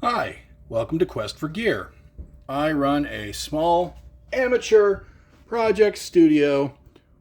Hi, welcome to Quest for Gear. I run a small amateur project studio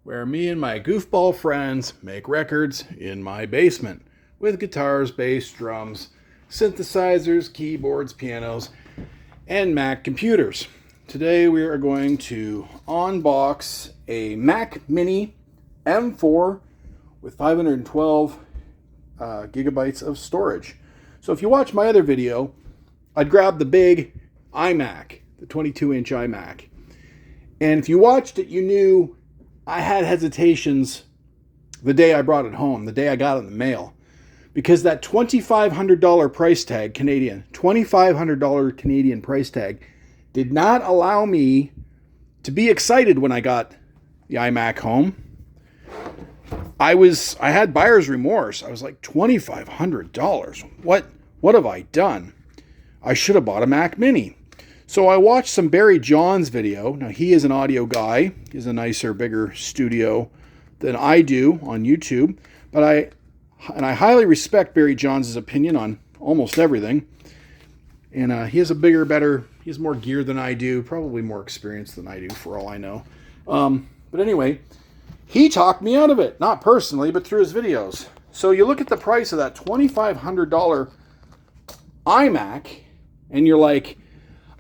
where me and my goofball friends make records in my basement with guitars, bass, drums, synthesizers, keyboards, pianos, and Mac computers. Today we are going to unbox a Mac Mini M4 with 512 gigabytes of storage. So if you watch my other video, I'd grab the big iMac, the 22-inch iMac. And if you watched it, you knew I had hesitations the day I brought it home, the day I got it in the mail. Because that $2,500 price tag, Canadian, $2,500 Canadian price tag, did not allow me to be excited when I got the iMac home. I had buyer's remorse. I was like, $2,500. What have I done? I should have bought a Mac Mini. So I watched some Barry John's video. Now he is an audio guy. He has a nicer, bigger studio than I do on YouTube. But I highly respect Barry John's opinion on almost everything. And he has a bigger, better, he has more gear than I do, probably more experience than I do for all I know. But anyway, he talked me out of it. Not personally, but through his videos. So you look at the price of that $2,500 iMac, and you're like,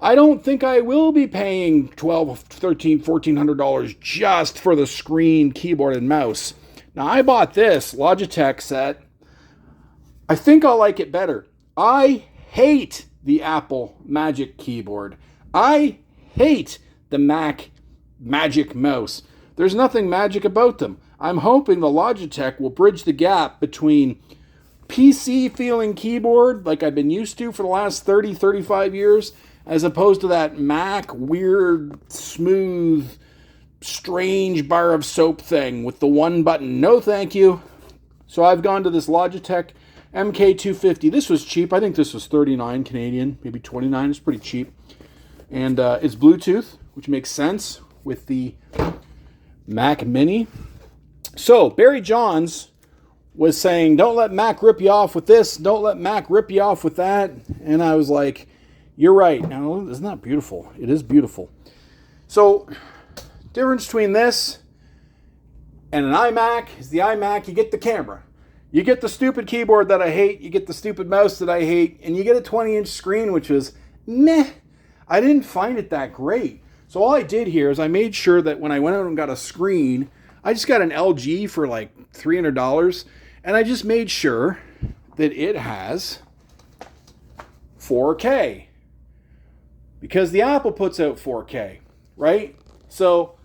I don't think I will be paying $1,200, $1,300, $1,400 just for the screen, keyboard, and mouse. Now, I bought this Logitech set. I think I'll like it better. I hate the Apple Magic Keyboard. I hate the Mac Magic Mouse. There's nothing magic about them. I'm hoping the Logitech will bridge the gap between PC feeling keyboard like I've been used to for the last 30, 35 years, as opposed to that Mac weird, smooth, strange bar of soap thing with the one button. No thank you. So I've gone to this Logitech MK250. This was cheap. I think this was 39 Canadian, maybe 29. It's pretty cheap. And it's Bluetooth, which makes sense with the Mac Mini. So Barry Johns was saying, don't let Mac rip you off with this, don't let Mac rip you off with that. And I was like, you're right. Now, isn't that beautiful? It is beautiful. So, difference between this and an iMac is the iMac, you get the camera. You get the stupid keyboard that I hate, you get the stupid mouse that I hate, and you get a 20-inch screen, which was meh. I didn't find it that great. So all I did here is I made sure that when I went out and got a screen, I just got an LG for like $300, and I just made sure that it has 4K. Because the Apple puts out 4K, right? So,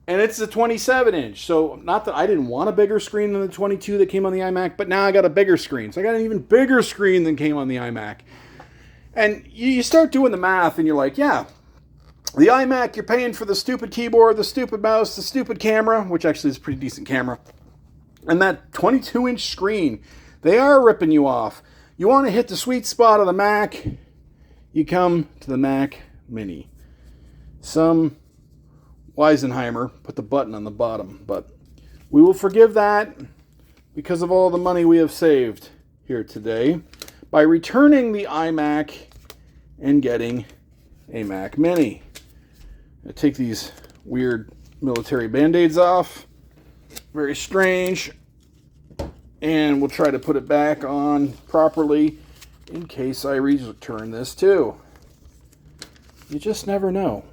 and it's a 27-inch. So, not that I didn't want a bigger screen than the 22 that came on the iMac, but now I got a bigger screen. So, I got an even bigger screen than came on the iMac. And you start doing the math, and you're like, yeah, the iMac, you're paying for the stupid keyboard, the stupid mouse, the stupid camera, which actually is a pretty decent camera, and that 22-inch screen. They are ripping you off. You want to hit the sweet spot of the Mac, you come to the Mac Mini. Some Weisenheimer put the button on the bottom, but we will forgive that because of all the money we have saved here today by returning the iMac and getting a Mac Mini. I take these weird military band-aids off. Very strange. And we'll try to put it back on properly in case I return this too. You just never know.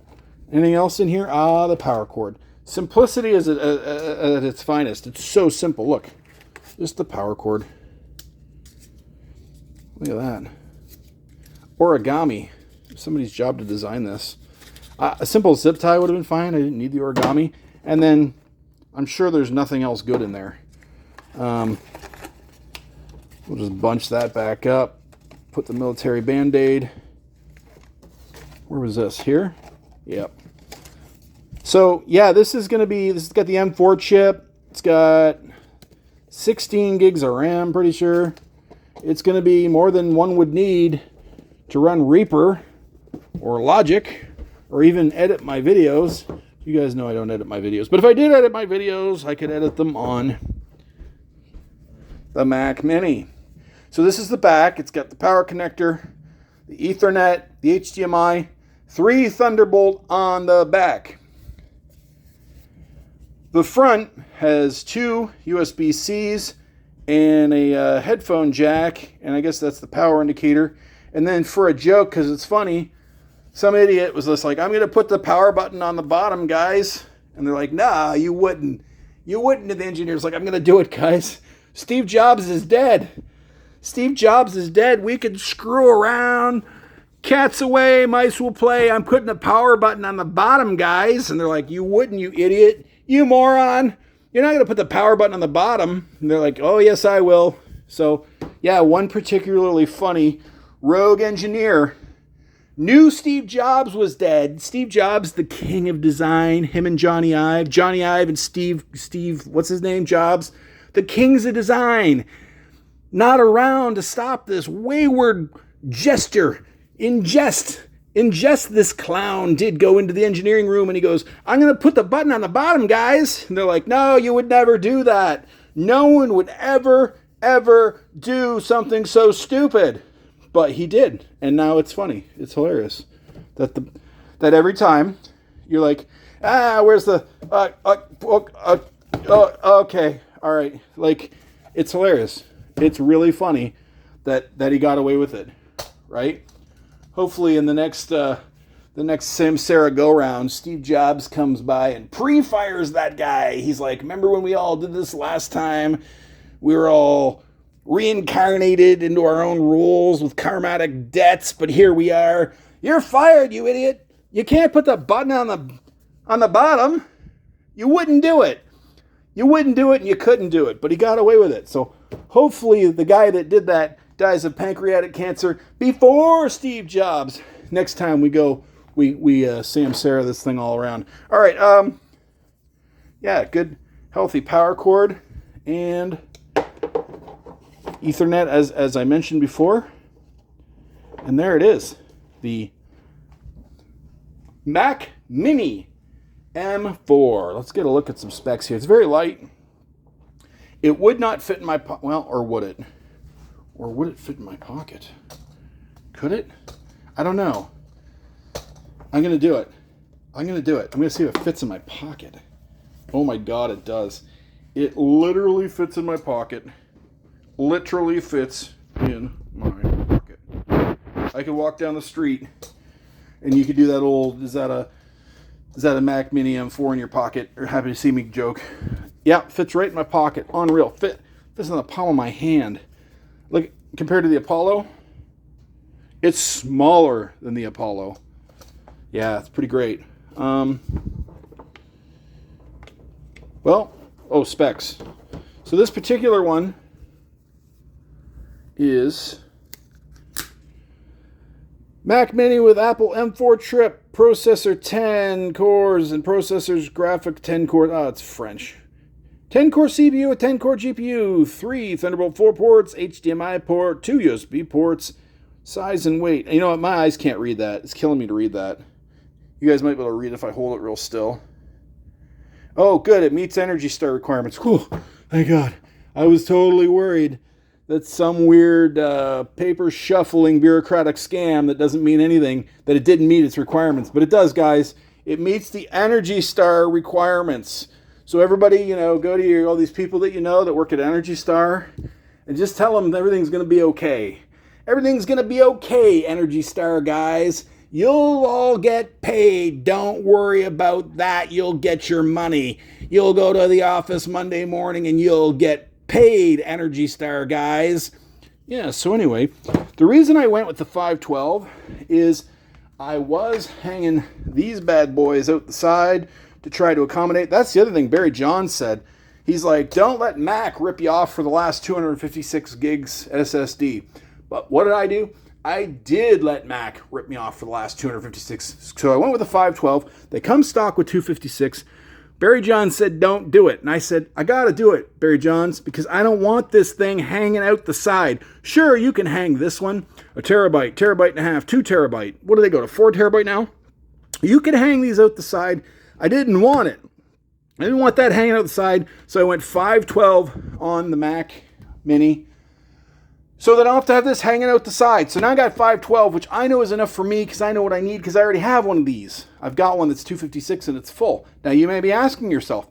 Anything else in here? The power cord. Simplicity is at its finest. It's so simple. Look, just the power cord. Look at that. Origami. Somebody's job to design this. A simple zip tie would have been fine. I didn't need the origami. And then I'm sure there's nothing else good in there. We'll just bunch that back up. Put the military band-aid. Where was this? Here? Yep. So, yeah, this has got the M4 chip. It's got 16 gigs of RAM, pretty sure. It's going to be more than one would need to run Reaper or Logic or even edit my videos. You guys know I don't edit my videos. But if I did edit my videos, I could edit them on the Mac Mini. So this is the back. It's got the power connector, the Ethernet, the HDMI, 3 Thunderbolt on the back. The front has 2 USB-Cs and a headphone jack, and I guess that's the power indicator. And then for a joke, because it's funny, some idiot was just like, I'm going to put the power button on the bottom, guys. And they're like, nah, you wouldn't. You wouldn't. And the engineer's like, I'm going to do it, guys. Steve Jobs is dead. Steve Jobs is dead. We can screw around. Cats away, mice will play. I'm putting the power button on the bottom, guys. And they're like, you wouldn't, you idiot. You moron. You're not going to put the power button on the bottom. And they're like, oh, yes, I will. So, yeah, one particularly funny rogue engineer knew Steve Jobs was dead. Steve Jobs, the king of design, him and Johnny Ive. Johnny Ive and Steve, what's his name, Jobs? The kings of design. Not around to stop this wayward jester. Ingest this clown did go into the engineering room and he goes, I'm going to put the button on the bottom, guys. And they're like, no, you would never do that. No one would ever do something so stupid. But he did. And now it's funny. It's hilarious that every time you're like, where's the, okay. All right. Like, it's hilarious. It's really funny that he got away with it. Right? Hopefully in the next Samsara go-round, Steve Jobs comes by and pre-fires that guy. He's like, remember when we all did this last time? We were all reincarnated into our own rules with karmatic debts, but here we are. You're fired, you idiot. You can't put the button on the bottom. You wouldn't do it. You wouldn't do it and you couldn't do it, but he got away with it. So hopefully the guy that did that dies of pancreatic cancer before Steve Jobs. Next time we go, we Samsara this thing all around. All right, yeah, good, healthy power cord and Ethernet, as I mentioned before. And there it is, the Mac Mini M4. Let's get a look at some specs here. It's very light. It would not fit in my well, or would it? Or would it fit in my pocket? Could it? I don't know. I'm going to do it. I'm going to see if it fits in my pocket. Oh my God, it does. It literally fits in my pocket. Literally fits in my pocket. I could walk down the street and you could do that old, is that a Mac Mini M4 in your pocket? Or happy to see me joke. Yeah, fits right in my pocket. Unreal. Fits in the palm of my hand. Like, compared to the Apollo, it's smaller than the Apollo. Yeah, it's pretty great. Specs. So this particular one is Mac Mini with Apple M4 chip, processor 10 cores, and processor's graphic 10 cores. Oh, it's French. 10-core CPU, a 10-core GPU, 3 Thunderbolt 4 ports, HDMI port, 2 USB ports, size and weight. And you know what? My eyes can't read that. It's killing me to read that. You guys might be able to read it if I hold it real still. Oh, good. It meets Energy Star requirements. Whew. Thank God. I was totally worried that some weird paper shuffling bureaucratic scam that doesn't mean anything, that it didn't meet its requirements. But it does, guys. It meets the Energy Star requirements. So everybody, go to all these people that you know that work at Energy Star and just tell them everything's going to be okay. Everything's going to be okay, Energy Star guys. You'll all get paid. Don't worry about that. You'll get your money. You'll go to the office Monday morning and you'll get paid, Energy Star guys. Yeah, so anyway, the reason I went with the 512 is I was hanging these bad boys out the side to try to accommodate. That's the other thing Barry Johns said. He's like, don't let Mac rip you off for the last 256 gigs SSD. But what did I do? I did let Mac rip me off for the last 256. So I went with the 512. They come stock with 256. Barry Johns said, don't do it. And I said, I got to do it, Barry Johns, because I don't want this thing hanging out the side. Sure, you can hang this one, a terabyte, terabyte and a half, 2 terabyte. What do they go to, 4 terabyte now? You can hang these out the side. I didn't want it. I didn't want that hanging out the side, so I went 512 on the Mac Mini. so that I don't have to have this hanging out the side. So now I got 512, which I know is enough for me because I know what I need because I already have one of these. I've got one that's 256 and it's full. Now you may be asking yourself,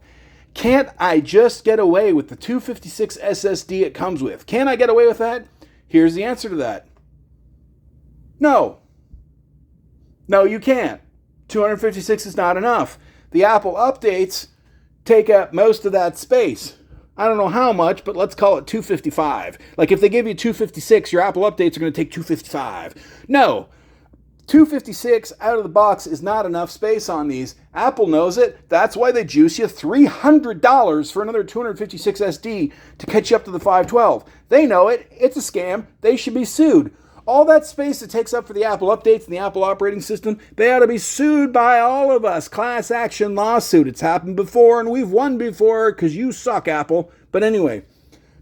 can't I just get away with the 256 SSD it comes with? Can I get away with that? Here's the answer to that. No. No, you can't. 256 is not enough. The Apple updates take up most of that space. I don't know how much, but let's call it 255. Like if they give you 256, your Apple updates are going to take 255. No, 256 out of the box is not enough space on these. Apple knows it. That's why they juice you $300 for another 256 SD to catch you up to the 512. They know it. It's a scam. They should be sued. All that space it takes up for the Apple updates and the Apple operating system, they ought to be sued by all of us. Class action lawsuit. It's happened before and we've won before because you suck, Apple. But anyway,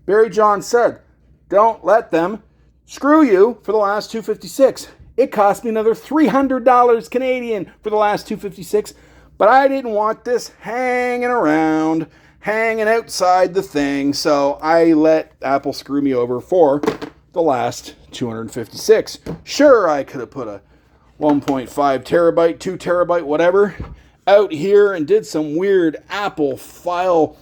Barry John said, don't let them screw you for the last 256. It cost me another $300 Canadian for the last 256, but I didn't want this hanging around, hanging outside the thing, so I let Apple screw me over for the last 256. Sure, I could have put a 1.5 terabyte, 2 terabyte, whatever, out here and did some weird Apple file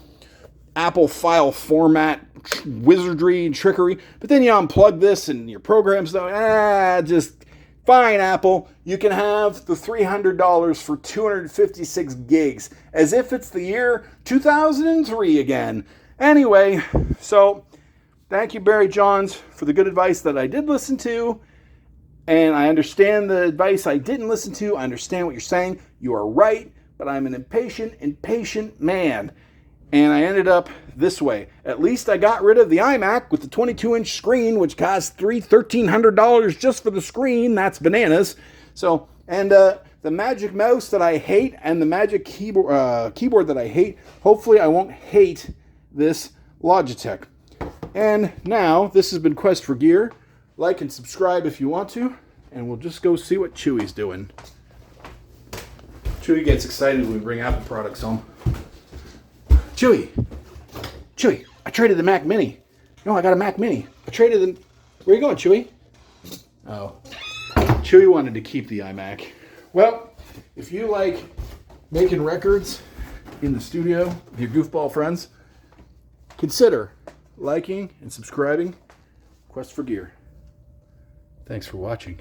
format wizardry and trickery, but then you unplug this and your programs don't, just fine, Apple. You can have the $300 for 256 gigs, as if it's the year 2003 again. Anyway, so thank you, Barry Johns, for the good advice that I did listen to. And I understand the advice I didn't listen to. I understand what you're saying. You are right, but I'm an impatient man. And I ended up this way. At least I got rid of the iMac with the 22-inch screen, which cost $1,300 just for the screen. That's bananas. So, and the Magic Mouse that I hate and the Magic keyboard that I hate, hopefully I won't hate this Logitech. And now, this has been Quest for Gear. Like and subscribe if you want to, and we'll just go see what Chewy's doing. Chewy gets excited when we bring Apple products home. Chewy, I traded the Mac Mini. No, I got a Mac Mini. I traded the... Where you going, Chewy? Oh, Chewy wanted to keep the iMac. Well, if you like making records in the studio with your goofball friends, consider liking and subscribing Quest for Gear. Thanks for watching.